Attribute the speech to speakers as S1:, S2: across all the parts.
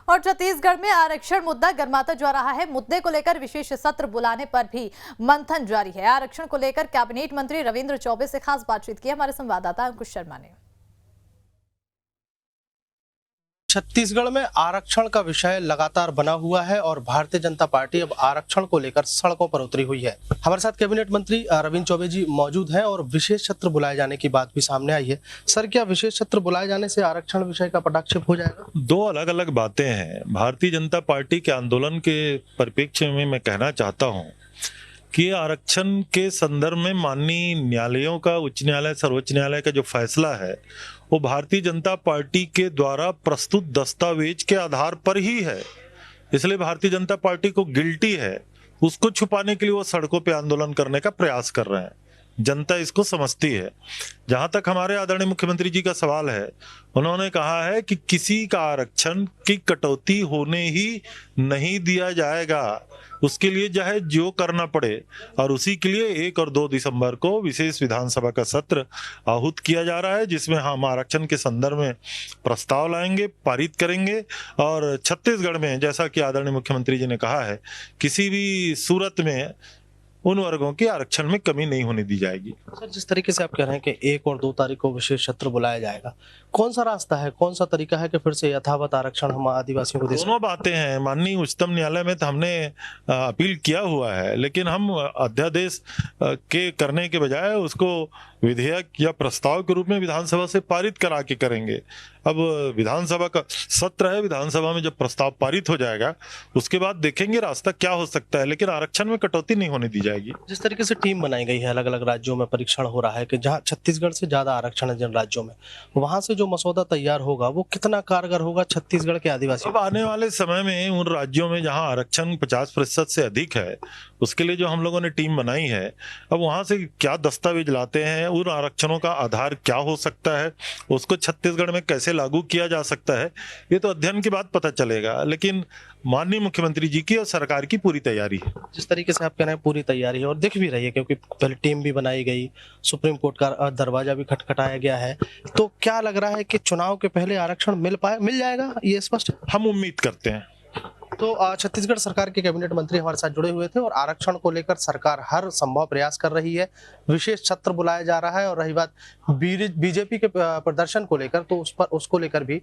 S1: और छत्तीसगढ़ में आरक्षण मुद्दा गर्माता जा रहा है। मुद्दे को लेकर विशेष सत्र बुलाने पर भी मंथन जारी है। आरक्षण को लेकर कैबिनेट मंत्री रविंद्र चौबे से खास बातचीत की हमारे संवाददाता अंकुश शर्मा ने।
S2: छत्तीसगढ़ में आरक्षण का विषय लगातार बना हुआ है और भारतीय जनता पार्टी अब आरक्षण को लेकर सड़कों पर उतरी हुई है। हमारे साथ कैबिनेट मंत्री रविंद्र चौबे जी मौजूद हैं और विशेष सत्र बुलाए जाने की बात भी सामने आई है। सर, क्या विशेष सत्र बुलाए जाने से आरक्षण विषय का पटाक्षेप हो जाएगा?
S3: दो अलग अलग बातें हैं। भारतीय जनता पार्टी के आंदोलन के परिप्रेक्ष्य में मैं कहना चाहता हूं कि आरक्षण के संदर्भ में माननीय न्यायालयों का, उच्च न्यायालय, सर्वोच्च न्यायालय का जो फैसला है वो भारतीय जनता पार्टी के द्वारा प्रस्तुत दस्तावेज के आधार पर ही है। इसलिए भारतीय जनता पार्टी को गिल्टी है, उसको छुपाने के लिए वो सड़कों पे आंदोलन करने का प्रयास कर रहे हैं। जनता इसको समझती है। जहां तक हमारे आदरणीय मुख्यमंत्री जी का सवाल है, उन्होंने कहा है कि किसी का आरक्षण की कटौती होने ही नहीं दिया जाएगा, उसके लिए चाहे जो करना पड़े। और उसी के लिए 1 और 2 दिसंबर को विशेष विधानसभा का सत्र आहूत किया जा रहा है, जिसमें हम आरक्षण के संदर्भ में प्रस्ताव लाएंगे, पारित करेंगे। और छत्तीसगढ़ में, जैसा कि आदरणीय मुख्यमंत्री जी ने कहा है, किसी भी सूरत में उन वर्गों के आरक्षण में कमी नहीं होने दी जाएगी।
S2: सर, जिस तरीके से आप कह रहे हैं कि 1 और 2 तारीख को विशेष सत्र बुलाया जाएगा, कौन सा रास्ता है, कौन सा तरीका है कि फिर से यथावत आरक्षण हम आदिवासियों को दे सकें?
S3: दोनों बातें हैं। माननीय उच्चतम न्यायालय में तो हमने अपील किया हुआ है, लेकिन हम अध्यादेश के करने के बजाय उसको विधेयक या प्रस्ताव के रूप में विधानसभा से पारित करा के करेंगे। अब विधानसभा का सत्र है, विधानसभा में जब प्रस्ताव पारित हो जाएगा उसके बाद देखेंगे रास्ता क्या हो सकता है, लेकिन आरक्षण में कटौती नहीं होने दी जाएगी।
S2: जिस तरीके से टीम बनाई गई है, अलग अलग राज्यों में परीक्षण हो रहा है कि जहां छत्तीसगढ़ से ज्यादा आरक्षण है जिन राज्यों में, वहां से जो मसौदा तैयार होगा वो कितना कारगर होगा छत्तीसगढ़ के आदिवासी?
S3: अब आने वाले समय में उन राज्यों में जहां आरक्षण 50% से अधिक है, उसके लिए जो हम लोगों ने टीम बनाई है, अब वहां से क्या दस्तावेज लाते हैं, उन आरक्षणों का आधार क्या हो सकता है, उसको छत्तीसगढ़ में कैसे लागू किया जा सकता है, ये तो अध्ययन के बाद पता चलेगा। लेकिन माननीय मुख्यमंत्री जी की और सरकार की पूरी तैयारी है।
S2: जिस तरीके से आप कह रहे हैं पूरी तैयारी है और दिख भी रही है, क्योंकि पहले टीम भी बनाई गई, सुप्रीम कोर्ट का दरवाजा भी खटखटाया गया है, तो क्या लग रहा है कि चुनाव के पहले आरक्षण मिल जाएगा, ये स्पष्ट है?
S3: हम उम्मीद करते हैं।
S2: तो छत्तीसगढ़ सरकार के कैबिनेट मंत्री हमारे साथ जुड़े हुए थे और आरक्षण को लेकर सरकार हर संभव प्रयास कर रही है। विशेष सत्र बुलाया जा रहा है और रही बात बीजेपी के प्रदर्शन को लेकर, तो उसको लेकर भी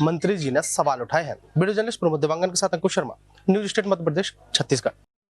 S2: मंत्री जी ने सवाल उठाए हैं। वीडियो जर्नलिस्ट प्रमोद देवांगन के साथ अंकुश शर्मा, न्यूज स्टेट मध्य प्रदेश, छत्तीसगढ़।